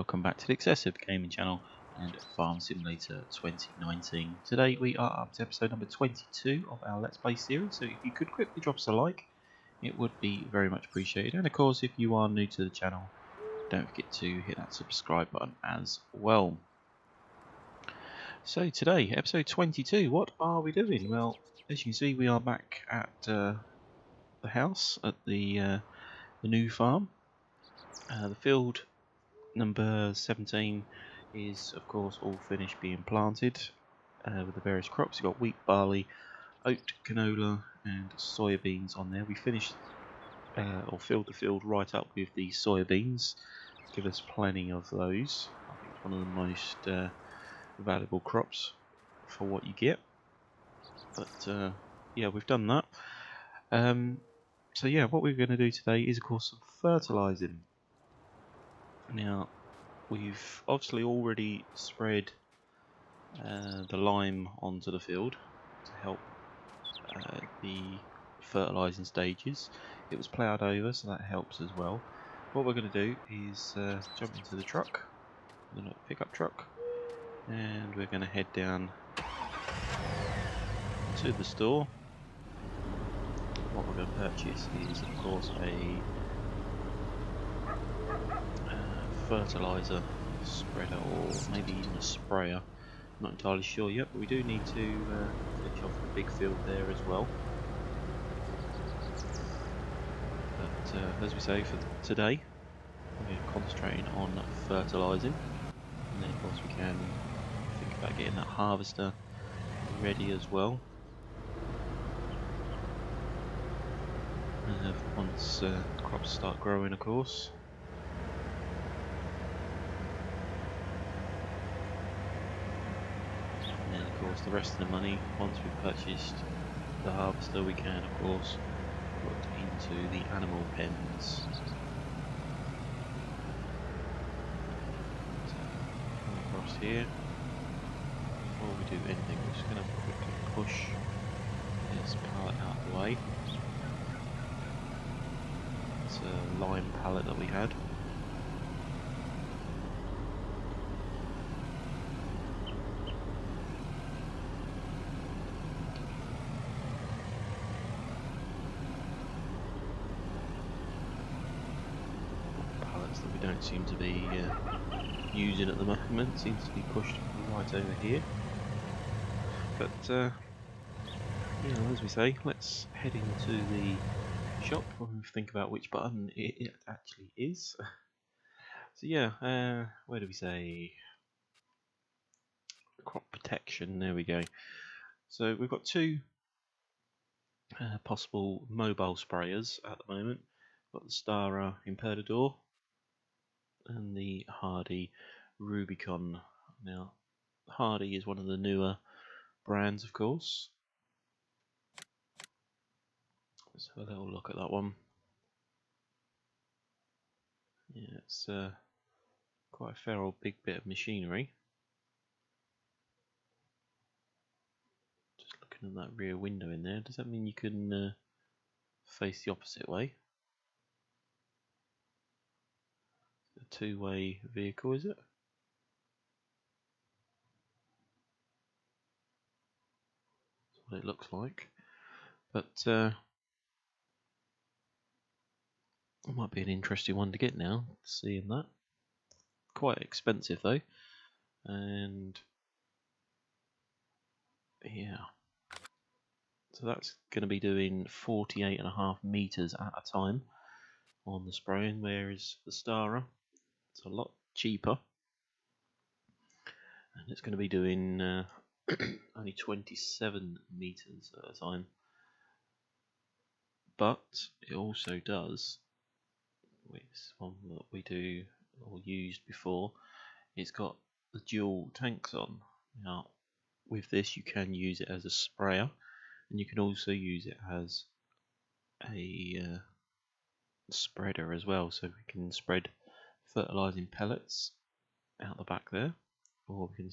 welcome back to the XsivGaming channel and Farm Simulator 2019. Today we are up to episode number 22 of our Let's Play series, so if you could quickly drop us a like, it would be very much appreciated. And of course, if you are new to the channel, don't forget to hit that subscribe button as well. So today, episode 22, what are we doing? Well, as you can see, we are back at the house, at the new farm. The field number 17 is of course all finished being planted with the various crops. You've got wheat, barley, oat, canola and soybeans on there. We finished or filled the field right up with the soybeans. Give us plenty of those. I think it's one of the most valuable crops for what you get. But yeah, we've done that. So yeah, what we're going to do today is of course some fertilizing. Now, we've obviously already spread the lime onto the field to help the fertilising stages. It was ploughed over, so that helps as well. What we're going to do is jump into the truck, the pickup truck, and we're going to head down to the store. What we're going to purchase is, of course, a fertiliser spreader, or maybe even a sprayer. I'm not entirely sure yet, but we do need to finish off the big field there as well. But as we say, for today we're concentrating on fertilising, and then of course we can think about getting that harvester ready as well. Once the crops start growing, of course. The rest of the money, once we've purchased the harvester, we can of course put into the animal pens. So, come across here. Before we do anything, we're just going to quickly push this pallet out of the way. It's a lime pallet that we had. Don't seem to be using at the moment, seems to be pushed right over here. But yeah, as we say, let's head into the shop and think about which button it actually is. So yeah, where do we say crop protection? There we go. So we've got two possible mobile sprayers at the moment. We've got the Stara Imperador and the Hardy Rubicon. Now, Hardy is one of the newer brands, of course. Let's have a little look at that one. Yeah, it's quite a fair old big bit of machinery. Just looking at that rear window in there, does that mean you can face the opposite way? A two-way vehicle, is it? That's what it looks like. But it might be an interesting one to get now, seeing that. Quite expensive though. And yeah. So that's going to be doing 48.5 meters at a time on the spraying, whereas the Stara, it's a lot cheaper, and it's going to be doing only 27 meters at a time. But it also does, which is one that we do or used before, it's got the dual tanks on. Now, with this, you can use it as a sprayer, and you can also use it as a spreader as well, so we can spread fertilizing pellets out the back there, or we can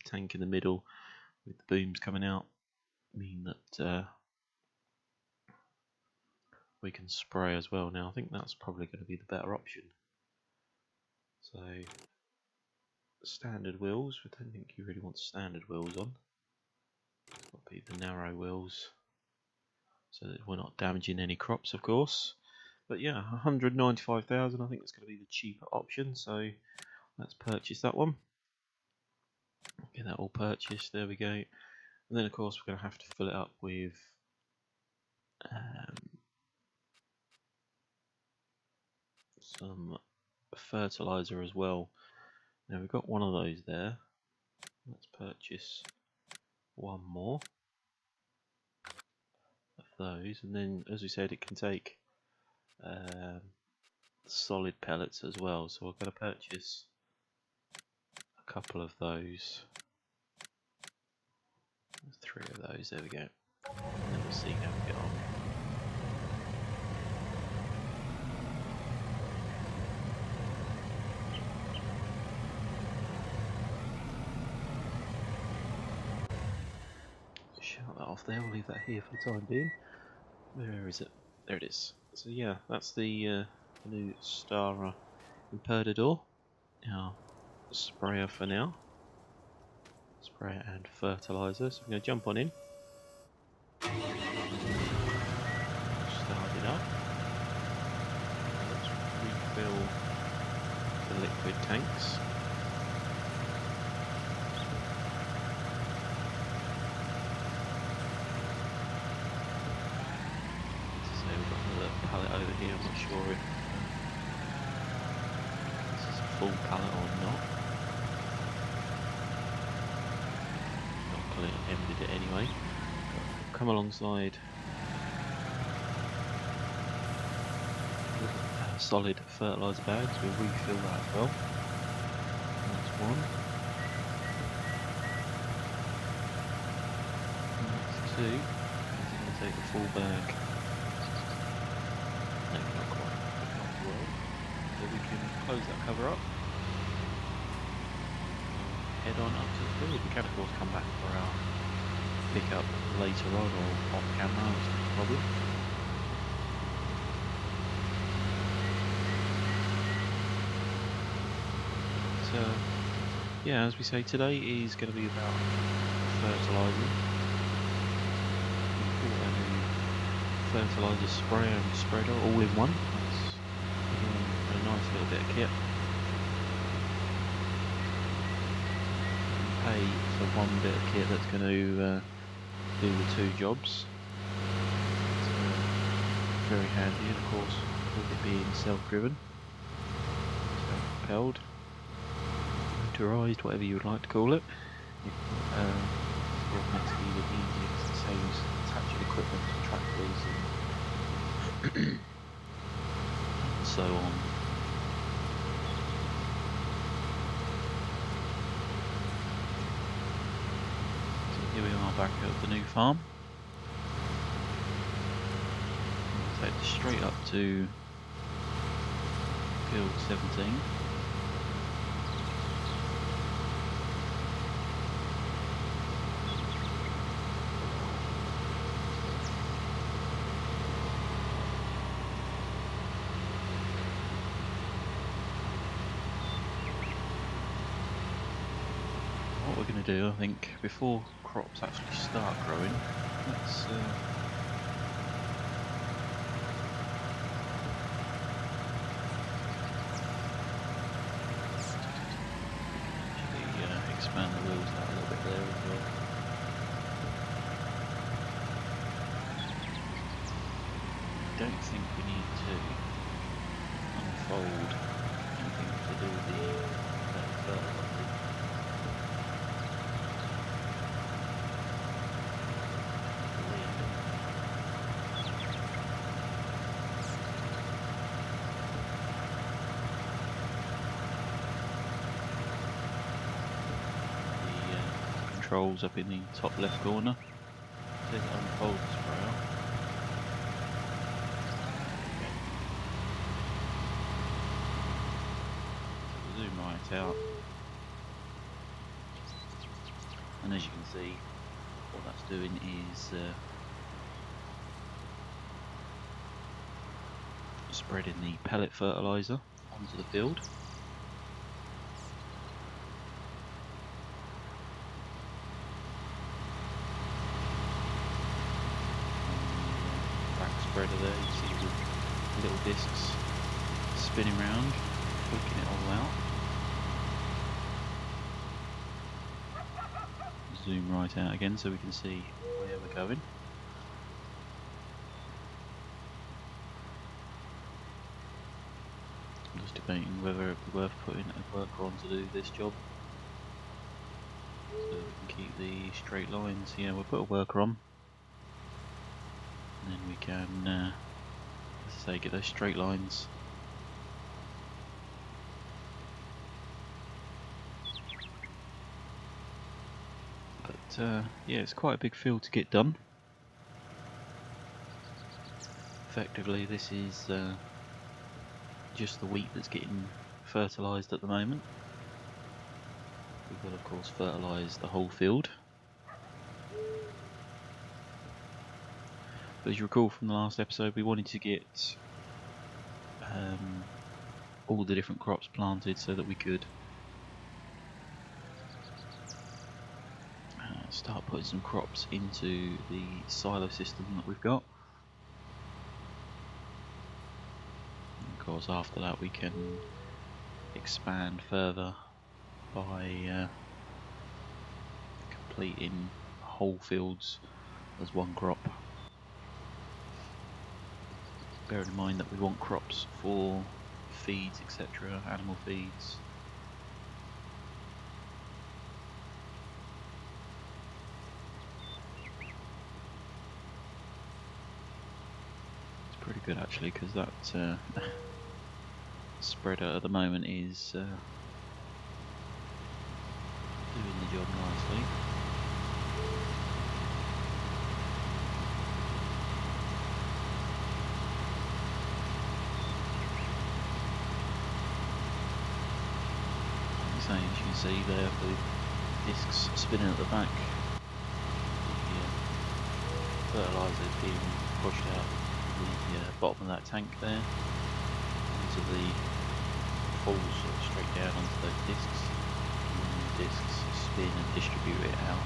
tank in the middle with the booms coming out, mean that we can spray as well. Now I think that's probably going to be the better option. So standard wheels, I don't think you really want standard wheels on. It's got to be the narrow wheels so that we're not damaging any crops, of course. But yeah, 195,000, I think that's going to be the cheaper option, so let's purchase that one. Get that all purchased, there we go. And then of course we're going to have to fill it up with some fertilizer as well. Now we've got one of those there. Let's purchase one more of those, and then as we said, it can take solid pellets as well, so we're going to purchase a couple of those. 3 of those, there we go. And then we'll see how we get on. Shut that off there, we'll leave that here for the time being. Where is it? There it is. So yeah, that's the new Stara Imperdador. Our sprayer for now. Sprayer and fertilizer. So I'm going to jump on in. Start it up. Let's refill the liquid tanks. So we've got another pallet over here. I'm not sure if this is a full pallet or not. Emptied it anyway. Come alongside with solid fertiliser bags. We'll refill that as well. That's one. And that's 2. Is it going to take the full bag? No, not quite. Not well. So we can close that cover up. Head on up to the field. We can of course come back for our pickup later on or off camera, it's not a problem. So yeah, as we say, today is going to be about fertilising. We bought a new fertiliser sprayer and spreader all in one. That's a nice little bit of kit. Pay for one bit of kit that's going to do the 2 jobs. It's very handy, and of course, with it being self-driven, self-propelled, motorised, whatever you would like to call it, it makes it even easier because it saves attaching equipment to tractors and so on. Here we are back at the new farm. We'll take this straight up to field 17. What we're going to do, I think, before crops actually start growing, let's expand the wheels out a little bit there as well. I don't think we need to unfold anything to do the fertilizer. Controls up in the top left corner. It says unfold the sprayer. So zoom right out, and as you can see, what that's doing is spreading the pellet fertiliser onto the field. discs spinning round, flicking it all out. Zoom right out again so we can see where we're going. I'm just debating whether it would be worth putting a worker on to do this job, so we can keep the straight lines. Yeah, we'll put a worker on, and then we can, as I say, get those straight lines. But yeah, it's quite a big field to get done. Effectively, this is just the wheat that's getting fertilised at the moment. We've got, of course, fertilise the whole field. But as you recall from the last episode, we wanted to get all the different crops planted so that we could start putting some crops into the silo system that we've got. And of course, after that we can expand further by completing whole fields as one crop. Bearing in mind that we want crops for feeds, etc., animal feeds. It's pretty good actually, because that spreader at the moment is doing the job nicely. As you can see there, the discs spinning at the back, the fertiliser is being pushed out the bottom of that tank there into the falls sort of straight down onto those discs, and the discs spin and distribute it out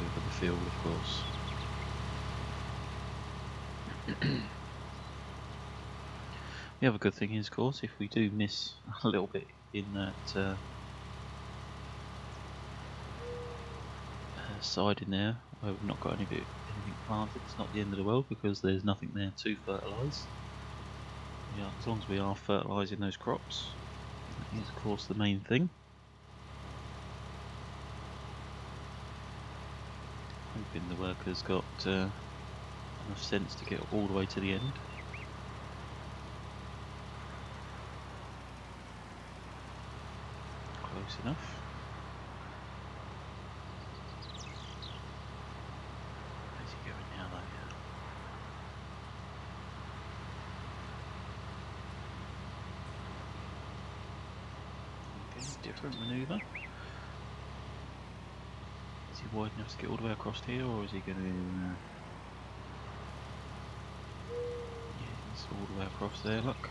over the field, of course. The other good thing is, of course, if we do miss a little bit in that side in there, where we've not got anything planted, it's not the end of the world, because there's nothing there to fertilise. Yeah, as long as we are fertilising those crops, that is of course the main thing. Hoping the workers got enough sense to get all the way to the end. Close enough. Different manoeuvre. Is he wide enough to get all the way across here, or is he going to... yeah, he's all the way across there, look.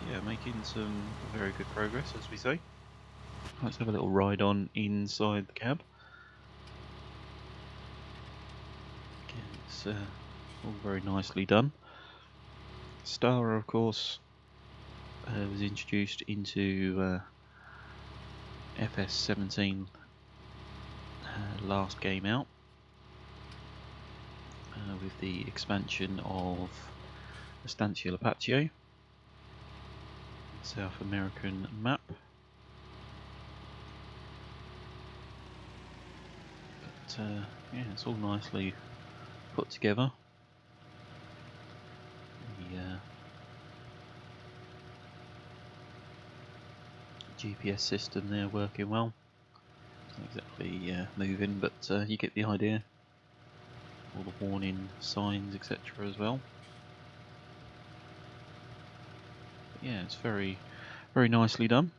Yeah, making some very good progress, as we say. Let's have a little ride on inside the cab. Again, it's all very nicely done. Star, of course, was introduced into FS19 last game out, with the expansion of Estancia Apache, South American map. But yeah, it's all nicely put together. The GPS system there working well. It's not exactly moving, but you get the idea. All the warning signs, etc. as well. But yeah, it's very, very nicely done.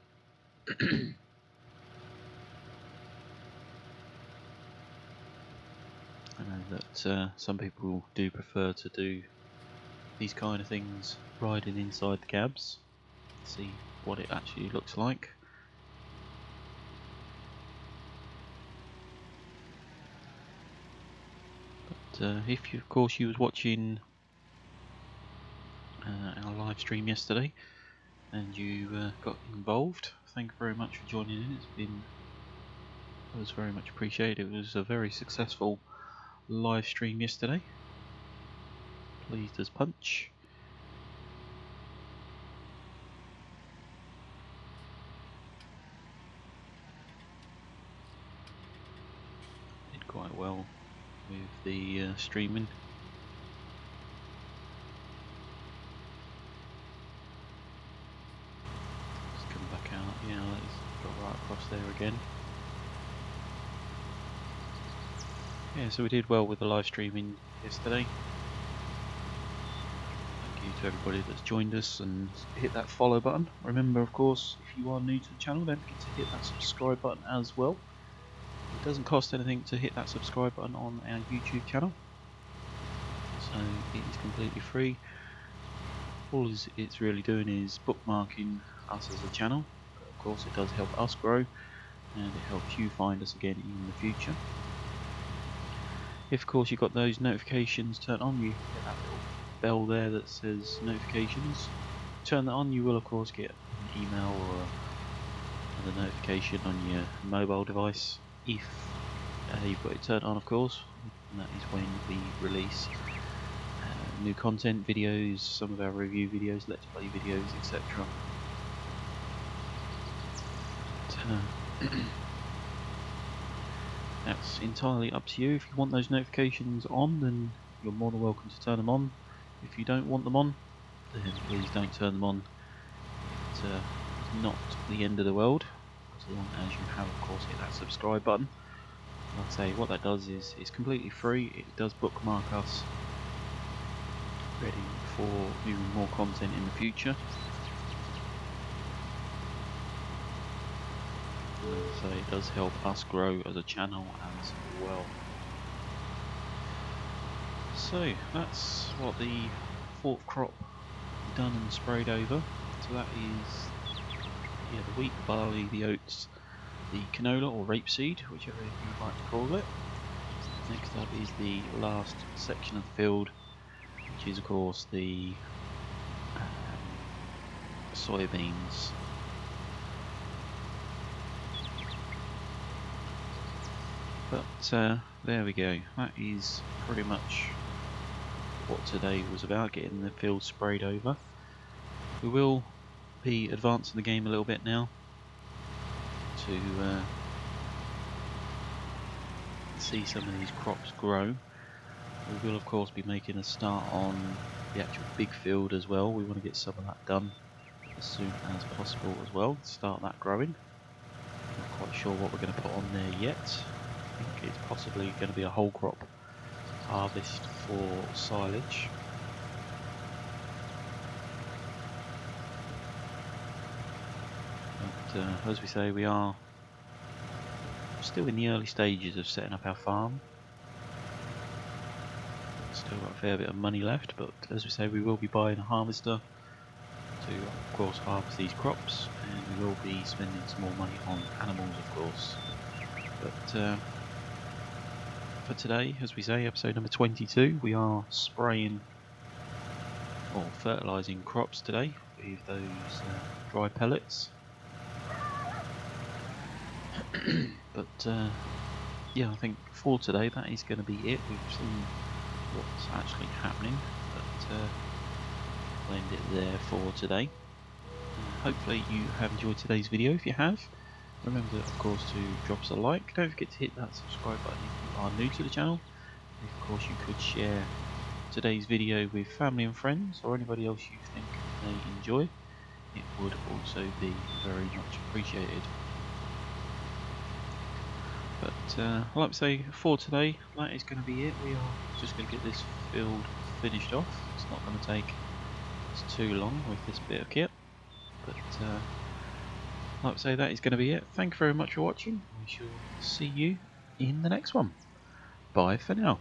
I know that some people do prefer to do these kind of things riding inside the cabs, see what it actually looks like. if you, of course, you was watching our live stream yesterday and you got involved, thank you very much for joining in. It was very much appreciated. It was a very successful live stream yesterday. Pleased as punch. Did quite well with the streaming. Let's come back out. Yeah, let's go right across there again. Yeah, so we did well with the live streaming yesterday. Thank you to everybody that's joined us and hit that follow button. Remember, of course, if you are new to the channel, don't forget to hit that subscribe button as well. It doesn't cost anything to hit that subscribe button on our YouTube channel, so it is completely free. All it's really doing is bookmarking us as a channel. Of course, it does help us grow and it helps you find us again in the future. If of course you've got those notifications turned on, you get that little bell there that says notifications. Turn that on, you will of course get an email or another notification on your mobile device if you've got it turned on, of course, and that is when we release new content, videos, some of our review videos, let's play videos, etc. That's entirely up to you. If you want those notifications on, then you're more than welcome to turn them on. If you don't want them on, then please don't turn them on. It's not the end of the world, as long as you have, of course, hit that subscribe button. Like I say, what that does is it's completely free. It does bookmark us, ready for doing more content in the future. So it does help us grow as a channel as well. So that's what the fourth crop done and sprayed over. So that is the wheat, the barley, the oats, the canola or rapeseed, whichever you would like to call it. Next up is the last section of the field, which is of course the soybeans. But there we go, that is pretty much what today was about, getting the field sprayed over. We will be advancing the game a little bit now to see some of these crops grow. We will of course be making a start on the actual big field as well. We want to get some of that done as soon as possible as well, start that growing. Not quite sure what we're going to put on there yet. I think it's possibly going to be a whole crop harvest for silage. But as we say, we are still in the early stages of setting up our farm. Still got a fair bit of money left, but as we say, we will be buying a harvester to of course harvest these crops, and we will be spending some more money on animals of course. But for today, as we say, episode number 22, we are spraying or fertilising crops today with those dry pellets. But yeah, I think for today that is going to be it. We've seen what's actually happening, but we'll end it there for today. Hopefully you have enjoyed today's video. If you have, remember of course to drop us a like. Don't forget to hit that subscribe button if you are new to the channel. If of course you could share today's video with family and friends or anybody else you think may enjoy, it would also be very much appreciated. But like I say, for today that is going to be it. We are just going to get this field finished off. It's not going to take us too long with this bit of kit, but like I say, that is going to be it. Thank you very much for watching. We shall see you in the next one. Bye for now.